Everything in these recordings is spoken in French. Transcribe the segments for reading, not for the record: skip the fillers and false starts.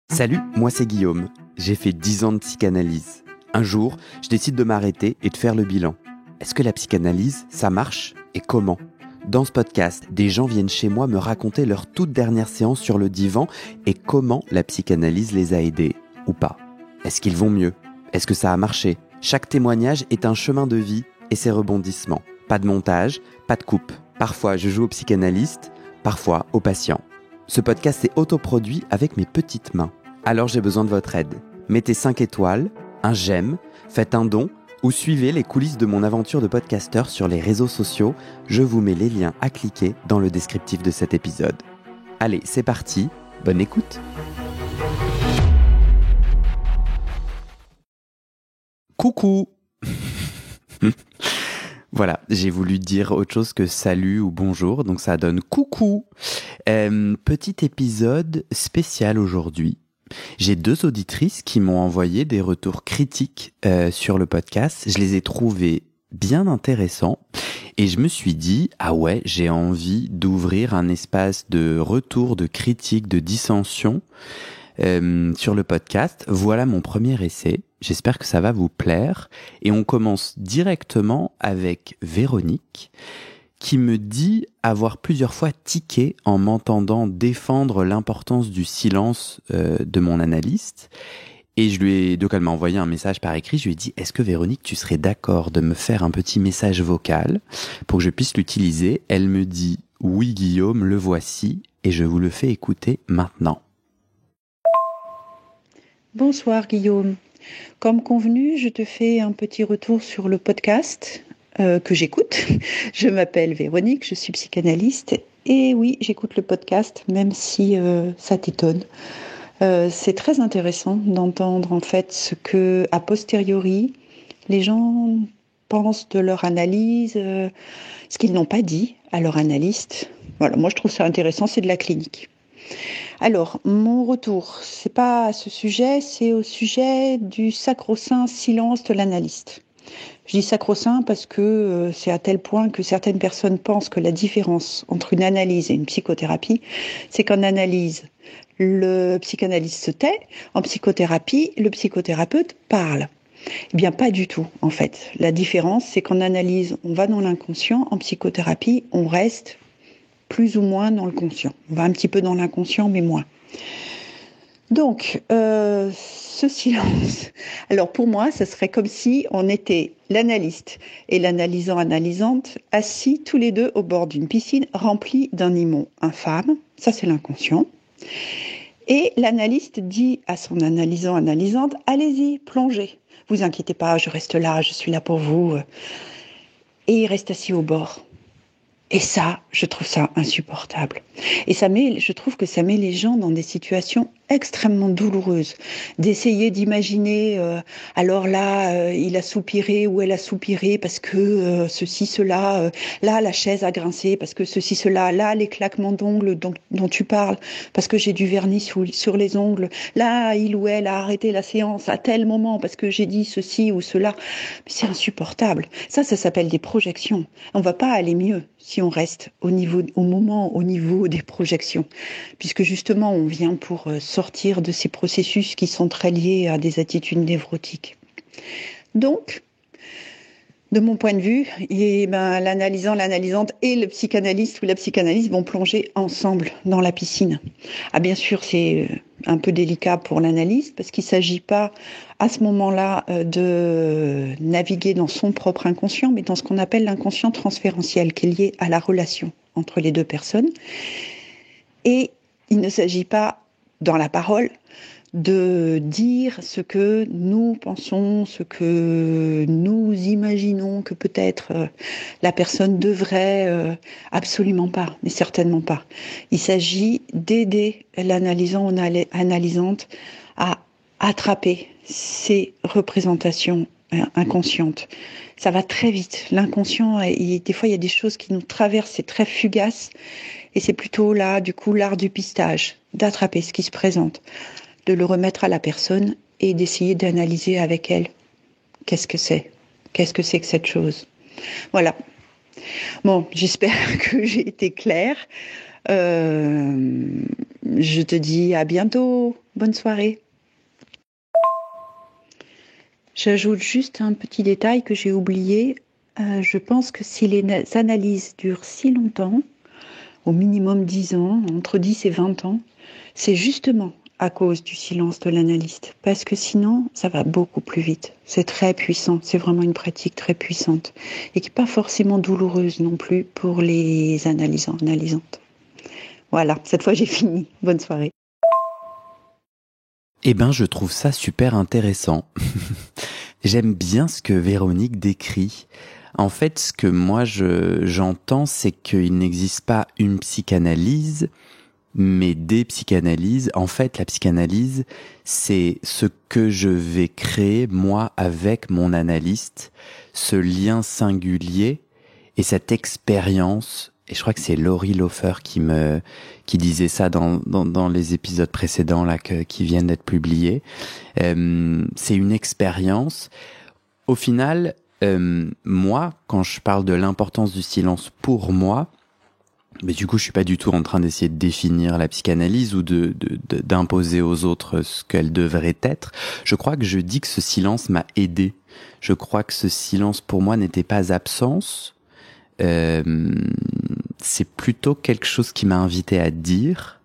Salut, moi c'est Guillaume. J'ai fait 10 ans de psychanalyse. Un jour, je décide de m'arrêter et de faire le bilan. Est-ce que la psychanalyse, ça marche et comment ? Dans ce podcast, des gens viennent chez moi me raconter leur toute dernière séance sur le divan et comment la psychanalyse les a aidés, ou pas. Est-ce qu'ils vont mieux ? Est-ce que ça a marché ? Chaque témoignage est un chemin de vie et ses rebondissements. Pas de montage, pas de coupe. Parfois je joue au psychanalyste, parfois au patient. Ce podcast est autoproduit avec mes petites mains. Alors j'ai besoin de votre aide. Mettez 5 étoiles, un j'aime, faites un don ou suivez les coulisses de mon aventure de podcasteur sur les réseaux sociaux. Je vous mets les liens à cliquer dans le descriptif de cet épisode. Allez, c'est parti, bonne écoute. Coucou. Voilà, j'ai voulu dire autre chose que salut ou bonjour, donc ça donne coucou. Petit épisode spécial aujourd'hui. J'ai 2 auditrices qui m'ont envoyé des retours critiques sur le podcast. Je les ai trouvés bien intéressants et je me suis dit, ah ouais, j'ai envie d'ouvrir un espace de retour, de critique, de dissension sur le podcast. Voilà mon premier essai. J'espère que ça va vous plaire. Et on commence directement avec Véronique, qui me dit avoir plusieurs fois tiqué en m'entendant défendre l'importance du silence de mon analyste. Et donc elle m'a envoyé un message par écrit. Je lui ai dit, est-ce que Véronique, tu serais d'accord de me faire un petit message vocal pour que je puisse l'utiliser ? Elle me dit, oui Guillaume, le voici, et je vous le fais écouter maintenant. Bonsoir Guillaume. Comme convenu, je te fais un petit retour sur le podcast que j'écoute. Je m'appelle Véronique, je suis psychanalyste et oui, j'écoute le podcast même si ça t'étonne. C'est très intéressant d'entendre en fait ce que, a posteriori, les gens pensent de leur analyse, ce qu'ils n'ont pas dit à leur analyste. Voilà, moi je trouve ça intéressant, c'est de la clinique. Alors, mon retour, c'est pas à ce sujet, c'est au sujet du sacro-saint silence de l'analyste. Je dis sacro-saint parce que c'est à tel point que certaines personnes pensent que la différence entre une analyse et une psychothérapie, c'est qu'en analyse, le psychanalyste se tait, en psychothérapie, le psychothérapeute parle. Eh bien, pas du tout, en fait. La différence, c'est qu'en analyse, on va dans l'inconscient, en psychothérapie, on reste plus ou moins dans le conscient. On va un petit peu dans l'inconscient, mais moins. Donc, ce silence. Alors pour moi, ça serait comme si on était l'analyste et l'analysant-analysante assis tous les deux au bord d'une piscine remplie d'animaux infâmes. Ça, c'est l'inconscient. Et l'analyste dit à son analysant-analysante, allez-y, plongez. Vous inquiétez pas, je reste là, je suis là pour vous. Et il reste assis au bord. Et ça, je trouve ça insupportable. Et je trouve que ça met les gens dans des situations extrêmement douloureuses. D'essayer d'imaginer, alors là, il a soupiré ou elle a soupiré parce que ceci, cela, là, la chaise a grincé parce que ceci, cela, là, les claquements d'ongles dont tu parles, parce que j'ai du vernis sur les ongles, là, il ou elle a arrêté la séance à tel moment parce que j'ai dit ceci ou cela. Mais c'est insupportable. Ça s'appelle des projections. On va pas aller mieux si on reste au niveau des projections, puisque justement on vient pour sortir de ces processus qui sont très liés à des attitudes névrotiques. Donc, de mon point de vue, l'analysant, l'analysante et le psychanalyste ou la psychanalyste vont plonger ensemble dans la piscine. Ah, bien sûr, c'est un peu délicat pour l'analyste parce qu'il ne s'agit pas à ce moment-là de naviguer dans son propre inconscient, mais dans ce qu'on appelle l'inconscient transférentiel, qui est lié à la relation entre les deux personnes. Et il ne s'agit pas, dans la parole, de dire ce que nous pensons, ce que nous imaginons que peut-être la personne devrait, absolument pas, mais certainement pas. Il s'agit d'aider l'analysant ou analysante à attraper ces représentations inconscientes. Ça va très vite. L'inconscient, des fois, il y a des choses qui nous traversent, c'est très fugace, et c'est plutôt là, du coup, l'art du pistage, d'attraper ce qui se présente, de le remettre à la personne et d'essayer d'analyser avec elle. Qu'est-ce que c'est que cette chose ? Voilà. Bon, j'espère que j'ai été claire. Je te dis à bientôt. Bonne soirée. J'ajoute juste un petit détail que j'ai oublié. Je pense que si les analyses durent si longtemps, au minimum 10 ans, entre 10 et 20 ans, c'est justement à cause du silence de l'analyste. Parce que sinon, ça va beaucoup plus vite. C'est très puissant. C'est vraiment une pratique très puissante. Et qui n'est pas forcément douloureuse non plus pour les analysantes. Voilà, cette fois j'ai fini. Bonne soirée. Eh ben, je trouve ça super intéressant. J'aime bien ce que Véronique décrit. En fait, ce que moi j'entends, c'est qu'il n'existe pas une psychanalyse, mais des psychanalyses. En fait, la psychanalyse, c'est ce que je vais créer, moi, avec mon analyste, ce lien singulier et cette expérience. Et je crois que c'est Laurie Lofer qui disait ça dans les épisodes précédents là qui viennent d'être publiés. C'est une expérience. Au final, moi, quand je parle de l'importance du silence pour moi, mais du coup, je suis pas du tout en train d'essayer de définir la psychanalyse ou d'imposer aux autres ce qu'elle devrait être. Je crois que je dis que ce silence m'a aidé. Je crois que ce silence pour moi n'était pas absence. C'est plutôt quelque chose qui m'a invité à dire.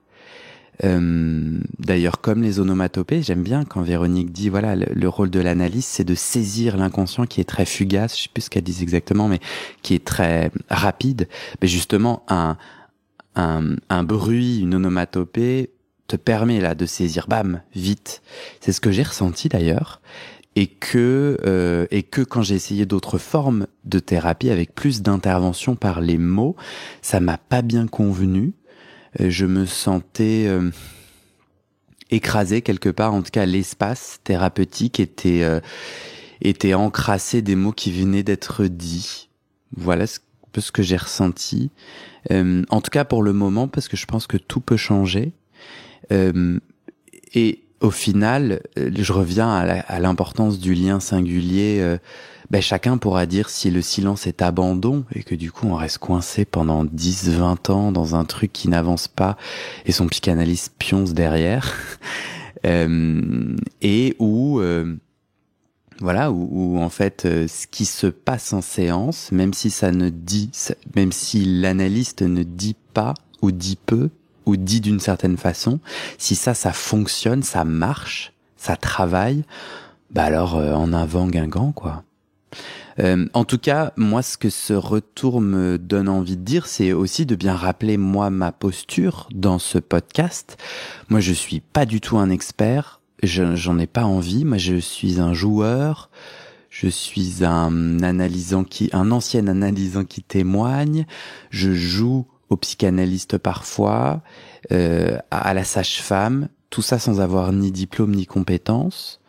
D'ailleurs, comme les onomatopées, j'aime bien quand Véronique dit, voilà, le rôle de l'analyse, c'est de saisir l'inconscient qui est très fugace, je sais plus ce qu'elle dit exactement, mais qui est très rapide. Mais justement, un bruit, une onomatopée te permet là de saisir, bam, vite. C'est ce que j'ai ressenti d'ailleurs. Et que quand j'ai essayé d'autres formes de thérapie avec plus d'intervention par les mots, ça m'a pas bien convenu. Je me sentais écrasé quelque part. En tout cas, l'espace thérapeutique était encrassé des mots qui venaient d'être dits. Voilà un peu ce que j'ai ressenti. En tout cas pour le moment, parce que je pense que tout peut changer. Et au final, je reviens à l'importance du lien singulier. Chacun pourra dire si le silence est abandon et que du coup on reste coincé pendant 10, 20 ans dans un truc qui n'avance pas et son psychanalyste pionce derrière. Et où en fait ce qui se passe en séance, même si l'analyste ne dit pas ou dit peu, ou dit d'une certaine façon, si ça fonctionne, ça marche, ça travaille, alors en avant Guingamp, quoi. En tout cas, moi, ce que ce retour me donne envie de dire, c'est aussi de bien rappeler, moi, ma posture dans ce podcast. Moi, je suis pas du tout un expert, j'en ai pas envie. Moi, je suis un joueur, je suis un ancien analysant qui témoigne, je joue au psychanalyste parfois, à la sage-femme, tout ça sans avoir ni diplôme ni compétences,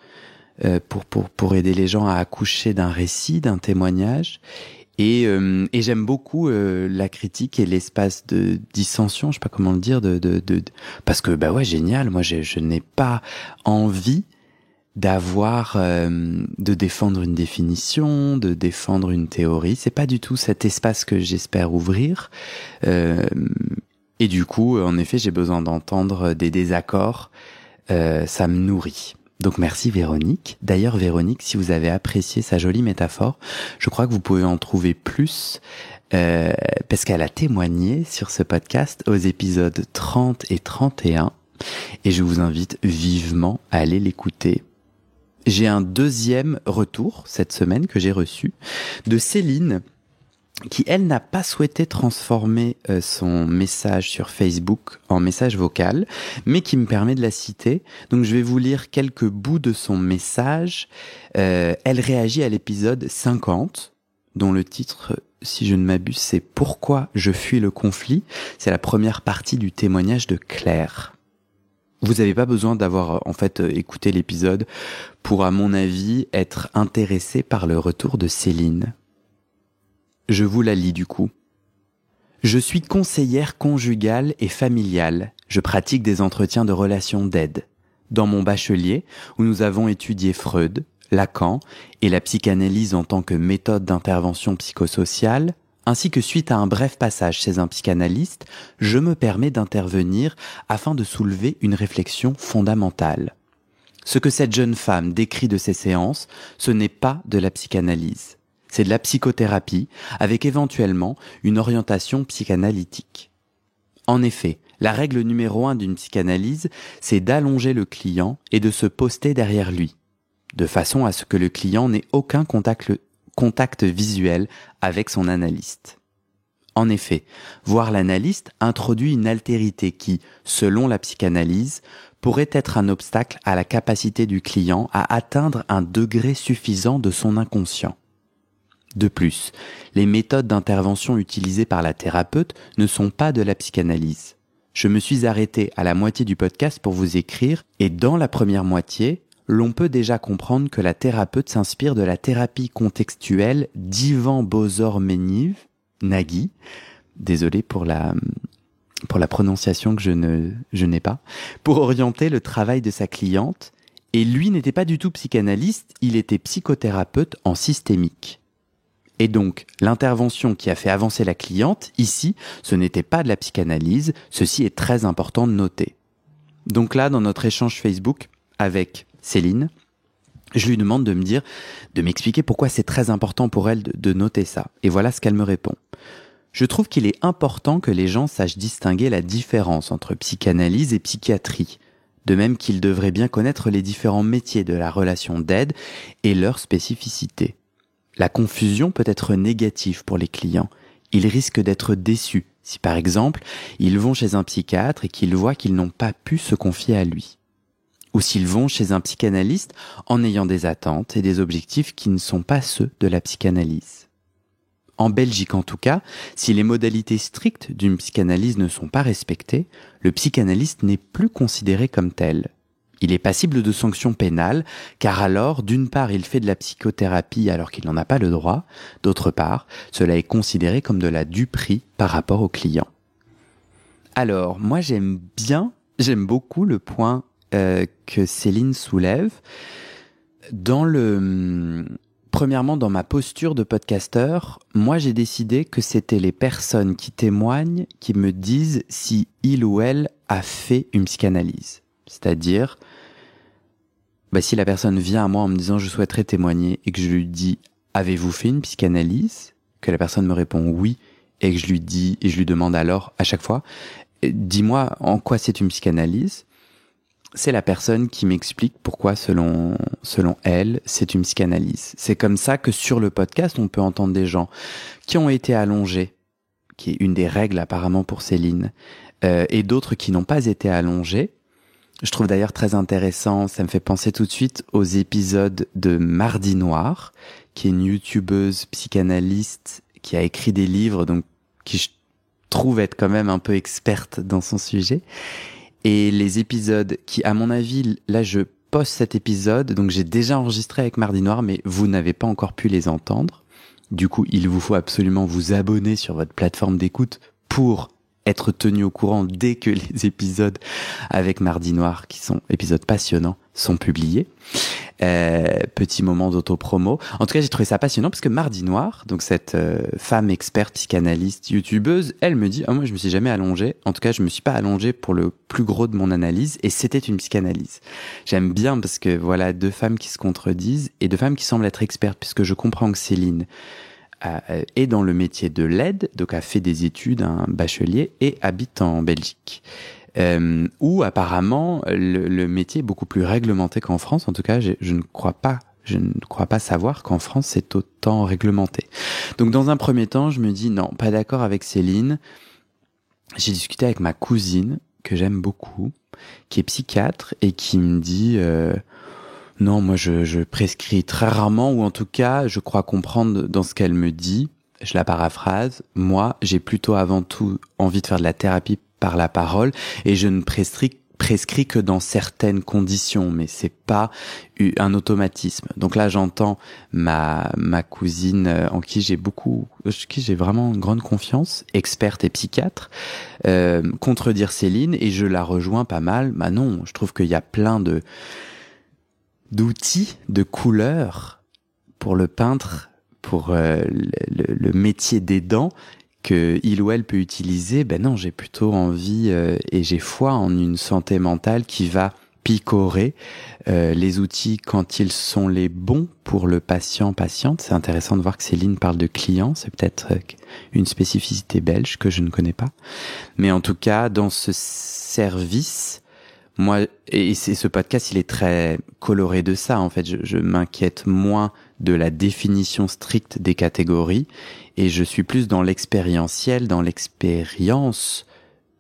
pour aider les gens à accoucher d'un récit, d'un témoignage. Et j'aime beaucoup la critique et l'espace de dissension, je sais pas comment le dire, parce que génial, moi je n'ai pas envie de défendre une définition, de défendre une théorie. C'est pas du tout cet espace que j'espère ouvrir. Et du coup, en effet, j'ai besoin d'entendre des désaccords. Ça me nourrit. Donc merci Véronique. D'ailleurs Véronique, si vous avez apprécié sa jolie métaphore, je crois que vous pouvez en trouver plus parce qu'elle a témoigné sur ce podcast aux épisodes 30 et 31 et je vous invite vivement à aller l'écouter. J'ai un deuxième retour cette semaine que j'ai reçu de Céline qui, elle, n'a pas souhaité transformer son message sur Facebook en message vocal, mais qui me permet de la citer. Donc, je vais vous lire quelques bouts de son message. Elle réagit à l'épisode 50, dont le titre, si je ne m'abuse, c'est « Pourquoi je fuis le conflit ?» C'est la première partie du témoignage de Claire. Vous n'avez pas besoin d'avoir en fait écouté l'épisode pour, à mon avis, être intéressé par le retour de Céline. Je vous la lis du coup. Je suis conseillère conjugale et familiale. Je pratique des entretiens de relations d'aide. Dans mon bachelier, où nous avons étudié Freud, Lacan et la psychanalyse en tant que méthode d'intervention psychosociale, ainsi que suite à un bref passage chez un psychanalyste, je me permets d'intervenir afin de soulever une réflexion fondamentale. Ce que cette jeune femme décrit de ces séances, ce n'est pas de la psychanalyse. C'est de la psychothérapie, avec éventuellement une orientation psychanalytique. En effet, la règle numéro 1 d'une psychanalyse, c'est d'allonger le client et de se poster derrière lui, de façon à ce que le client n'ait aucun contact visuel avec son analyste. En effet, voir l'analyste introduit une altérité qui, selon la psychanalyse, pourrait être un obstacle à la capacité du client à atteindre un degré suffisant de son inconscient. De plus, les méthodes d'intervention utilisées par la thérapeute ne sont pas de la psychanalyse. Je me suis arrêté à la moitié du podcast pour vous écrire, et dans la première moitié, l'on peut déjà comprendre que la thérapeute s'inspire de la thérapie contextuelle d'Ivan Bozor-Nagy, désolé pour la prononciation que je n'ai pas, pour orienter le travail de sa cliente, et lui n'était pas du tout psychanalyste, il était psychothérapeute en systémique. Et donc, l'intervention qui a fait avancer la cliente, ici, ce n'était pas de la psychanalyse, ceci est très important de noter. Donc là, dans notre échange Facebook avec Céline, je lui demande de m'expliquer pourquoi c'est très important pour elle de noter ça. Et voilà ce qu'elle me répond. Je trouve qu'il est important que les gens sachent distinguer la différence entre psychanalyse et psychiatrie, de même qu'ils devraient bien connaître les différents métiers de la relation d'aide et leurs spécificités. La confusion peut être négative pour les clients. Ils risquent d'être déçus si, par exemple, ils vont chez un psychiatre et qu'ils voient qu'ils n'ont pas pu se confier à lui. Ou s'ils vont chez un psychanalyste en ayant des attentes et des objectifs qui ne sont pas ceux de la psychanalyse. En Belgique en tout cas, si les modalités strictes d'une psychanalyse ne sont pas respectées, le psychanalyste n'est plus considéré comme tel. Il est passible de sanctions pénales, car alors, d'une part, il fait de la psychothérapie alors qu'il n'en a pas le droit, d'autre part, cela est considéré comme de la duperie par rapport au client. Alors, moi j'aime beaucoup le point que Céline soulève. Premièrement, dans ma posture de podcasteur, moi j'ai décidé que c'était les personnes qui témoignent qui me disent si il ou elle a fait une psychanalyse. C'est-à-dire, si la personne vient à moi en me disant je souhaiterais témoigner et que je lui dis avez-vous fait une psychanalyse, que la personne me répond oui et que je lui demande alors à chaque fois dis-moi en quoi c'est une psychanalyse, c'est la personne qui m'explique pourquoi selon elle c'est une psychanalyse. C'est comme ça que sur le podcast on peut entendre des gens qui ont été allongés, qui est une des règles apparemment pour Céline, et d'autres qui n'ont pas été allongés. Je trouve d'ailleurs très intéressant, ça me fait penser tout de suite aux épisodes de Mardi Noir, qui est une youtubeuse psychanalyste qui a écrit des livres, donc qui je trouve être quand même un peu experte dans son sujet. Et les épisodes qui, à mon avis, là je poste cet épisode, donc j'ai déjà enregistré avec Mardi Noir, mais vous n'avez pas encore pu les entendre. Du coup, il vous faut absolument vous abonner sur votre plateforme d'écoute pour être tenu au courant dès que les épisodes avec Mardi Noir, qui sont épisodes passionnants, sont publiés. Petit moment d'autopromo. En tout cas, j'ai trouvé ça passionnant parce que Mardi Noir, donc cette femme experte, psychanalyste, youtubeuse, elle me dit moi je me suis jamais allongée. En tout cas, je me suis pas allongée pour le plus gros de mon analyse et c'était une psychanalyse. J'aime bien parce que voilà deux femmes qui se contredisent et deux femmes qui semblent être expertes puisque je comprends que Céline est dans le métier de l'aide, donc a fait des études, un bachelier, et habite en Belgique. Où apparemment le métier est beaucoup plus réglementé qu'en France. En tout cas, je ne crois pas savoir qu'en France c'est autant réglementé. Donc dans un premier temps, je me dis non, pas d'accord avec Céline. J'ai discuté avec ma cousine, que j'aime beaucoup, qui est psychiatre, et qui me dit... non, moi je prescris très rarement, ou en tout cas je crois comprendre dans ce qu'elle me dit, je la paraphrase, moi j'ai plutôt avant tout envie de faire de la thérapie par la parole et je ne prescris que dans certaines conditions, mais c'est pas un automatisme. Donc là j'entends ma cousine en qui j'ai vraiment une grande confiance, experte et psychiatre, contredire Céline, et je la rejoins pas mal. Bah non, je trouve qu'il y a plein d'outils, de couleurs pour le peintre le métier d'aidant que il ou elle peut utiliser. Ben non, j'ai plutôt envie et j'ai foi en une santé mentale qui va picorer les outils quand ils sont les bons pour le patient-patiente. C'est intéressant de voir que Céline parle de client, c'est peut-être une spécificité belge que je ne connais pas. Mais en tout cas, dans ce service, moi, et ce podcast, il est très coloré de ça, en fait. Je m'inquiète moins de la définition stricte des catégories et je suis plus dans l'expérientiel, dans l'expérience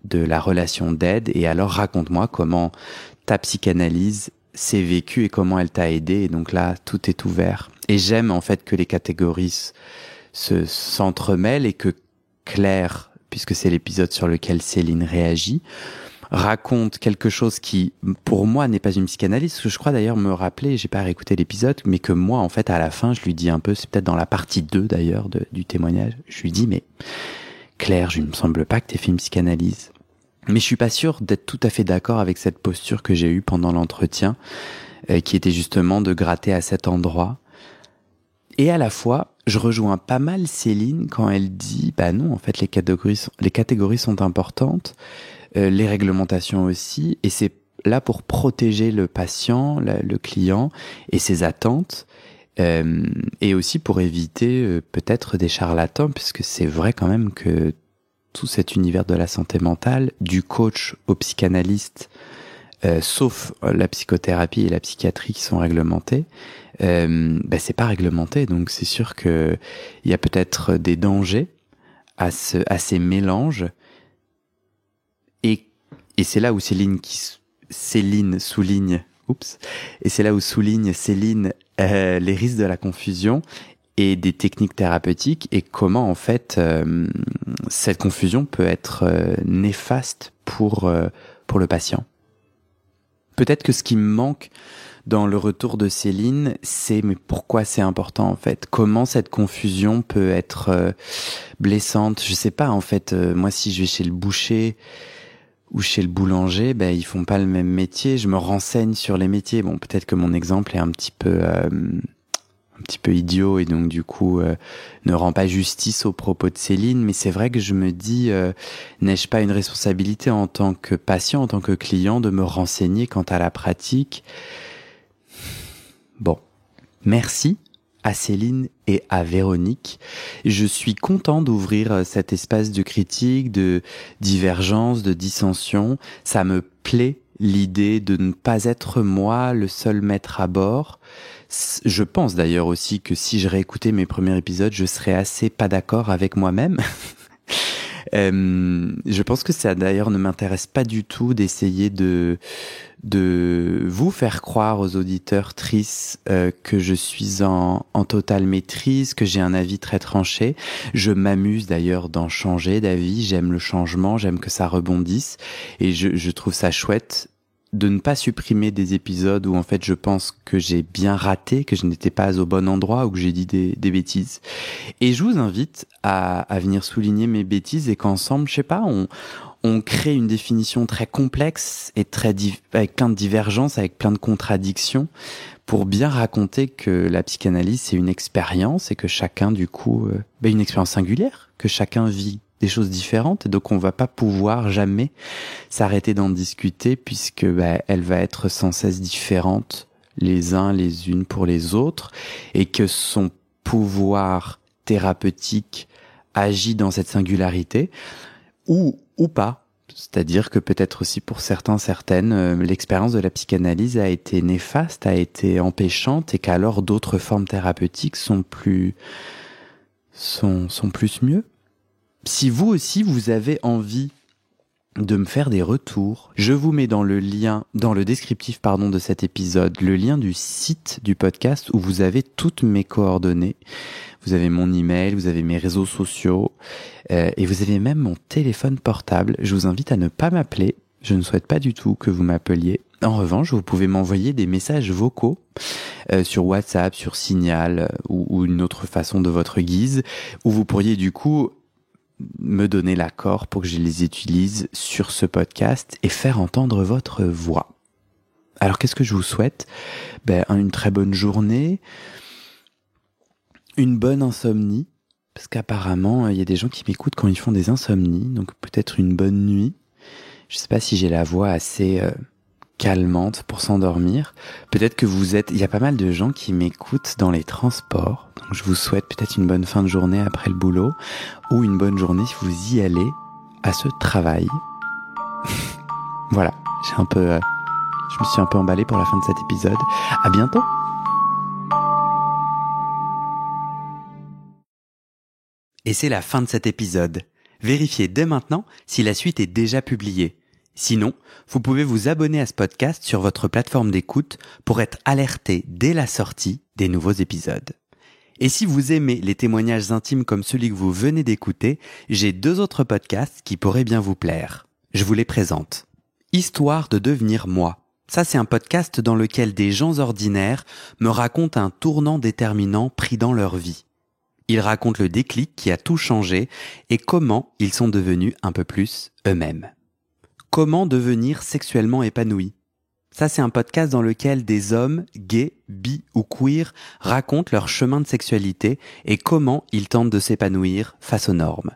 de la relation d'aide. Et alors, raconte-moi comment ta psychanalyse s'est vécue et comment elle t'a aidé. Et donc là, tout est ouvert. Et j'aime en fait que les catégories s'entremêlent et que Claire, puisque c'est l'épisode sur lequel Céline réagit, raconte quelque chose qui, pour moi, n'est pas une psychanalyse, que je crois d'ailleurs me rappeler, j'ai pas réécouté l'épisode, mais que moi, en fait, à la fin, je lui dis un peu, c'est peut-être dans la partie 2 d'ailleurs du témoignage, je lui dis, mais Claire, je ne me semble pas que t'aies fait une psychanalyse. Mais je suis pas sûr d'être tout à fait d'accord avec cette posture que j'ai eue pendant l'entretien, qui était justement de gratter à cet endroit. Et à la fois, je rejoins pas mal Céline quand elle dit, bah non, en fait, les catégories sont importantes, les réglementations aussi, et c'est là pour protéger le patient, le client et ses attentes, et aussi pour éviter peut-être des charlatans, puisque c'est vrai quand même que tout cet univers de la santé mentale, du coach au psychanalyste, sauf la psychothérapie et la psychiatrie qui sont réglementées, c'est pas réglementé, donc c'est sûr que il y a peut-être des dangers à ces mélanges. Et c'est là où Céline souligne, et c'est là où souligne Céline les risques de la confusion et des techniques thérapeutiques et comment en fait cette confusion peut être néfaste pour le patient. Peut-être que ce qui me manque dans le retour de Céline, c'est mais pourquoi c'est important en fait? Comment cette confusion peut être blessante? Je sais pas en fait. Moi, si je vais chez le boucher ou chez le boulanger, ben ils font pas le même métier. Je me renseigne sur les métiers. Bon, peut-être que mon exemple est un petit peu idiot et donc du coup ne rend pas justice aux propos de Céline, mais c'est vrai que je me dis n'ai-je pas une responsabilité en tant que patient, en tant que client de me renseigner quant à la pratique? Bon, merci à Céline et à Véronique. Je suis content d'ouvrir cet espace de critique, de divergence, de dissension. Ça me plaît l'idée de ne pas être moi le seul maître à bord. Je pense d'ailleurs aussi que si je réécoutais mes premiers épisodes, je serais assez pas d'accord avec moi-même. Je pense que ça d'ailleurs ne m'intéresse pas du tout d'essayer de vous faire croire aux auditeurs tristes que je suis en totale maîtrise, que j'ai un avis très tranché. Je m'amuse d'ailleurs d'en changer d'avis, j'aime le changement, j'aime que ça rebondisse et je trouve ça chouette de ne pas supprimer des épisodes où en fait je pense que j'ai bien raté, que je n'étais pas au bon endroit ou que j'ai dit des bêtises. Et je vous invite à venir souligner mes bêtises et qu'ensemble, je sais pas, on crée une définition très complexe et avec plein de divergences, avec plein de contradictions pour bien raconter que la psychanalyse c'est une expérience et que chacun du coup, une expérience singulière, que chacun vit des choses différentes et donc on va pas pouvoir jamais s'arrêter d'en discuter puisque elle va être sans cesse différente les uns les unes pour les autres et que son pouvoir thérapeutique agit dans cette singularité ou pas. C'est-à-dire que peut-être aussi pour certaines, l'expérience de la psychanalyse a été néfaste, a été empêchante et qu'alors d'autres formes thérapeutiques sont plus mieux. Si vous aussi, vous avez envie de me faire des retours, je vous mets dans le descriptif de cet épisode, le lien du site du podcast où vous avez toutes mes coordonnées. Vous avez mon email, vous avez mes réseaux sociaux et vous avez même mon téléphone portable. Je vous invite à ne pas m'appeler. Je ne souhaite pas du tout que vous m'appeliez. En revanche, vous pouvez m'envoyer des messages vocaux sur WhatsApp, sur Signal ou une autre façon de votre guise, où vous pourriez du coup me donner l'accord pour que je les utilise sur ce podcast et faire entendre votre voix. Alors qu'est-ce que je vous souhaite ? Une très bonne journée, une bonne insomnie, parce qu'apparemment, il y a des gens qui m'écoutent quand ils font des insomnies, donc peut-être une bonne nuit. Je sais pas si j'ai la voix assez calmante pour s'endormir. Peut-être que il y a pas mal de gens qui m'écoutent dans les transports, donc je vous souhaite peut-être une bonne fin de journée après le boulot, ou une bonne journée si vous y allez à ce travail. Voilà, je me suis un peu emballé pour la fin de cet épisode. À bientôt! Et c'est la fin de cet épisode. Vérifiez dès maintenant si la suite est déjà publiée. Sinon, vous pouvez vous abonner à ce podcast sur votre plateforme d'écoute pour être alerté dès la sortie des nouveaux épisodes. Et si vous aimez les témoignages intimes comme celui que vous venez d'écouter, j'ai 2 autres podcasts qui pourraient bien vous plaire. Je vous les présente. Histoire de devenir moi. Ça, c'est un podcast dans lequel des gens ordinaires me racontent un tournant déterminant pris dans leur vie. Ils racontent le déclic qui a tout changé et comment ils sont devenus un peu plus eux-mêmes. Comment devenir sexuellement épanoui? Ça, c'est un podcast dans lequel des hommes, gays, bi ou queer, racontent leur chemin de sexualité et comment ils tentent de s'épanouir face aux normes.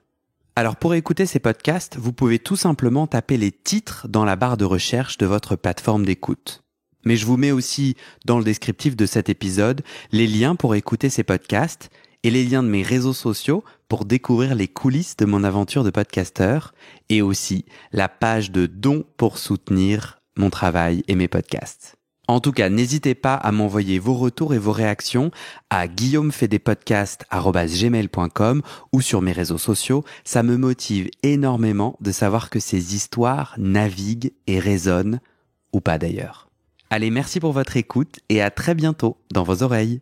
Alors pour écouter ces podcasts, vous pouvez tout simplement taper les titres dans la barre de recherche de votre plateforme d'écoute. Mais je vous mets aussi dans le descriptif de cet épisode les liens pour écouter ces podcasts et les liens de mes réseaux sociaux pour découvrir les coulisses de mon aventure de podcasteur et aussi la page de dons pour soutenir mon travail et mes podcasts. En tout cas, n'hésitez pas à m'envoyer vos retours et vos réactions à guillaumefaidespodcasts@gmail.com ou sur mes réseaux sociaux. Ça me motive énormément de savoir que ces histoires naviguent et résonnent, ou pas d'ailleurs. Allez, merci pour votre écoute et à très bientôt dans vos oreilles.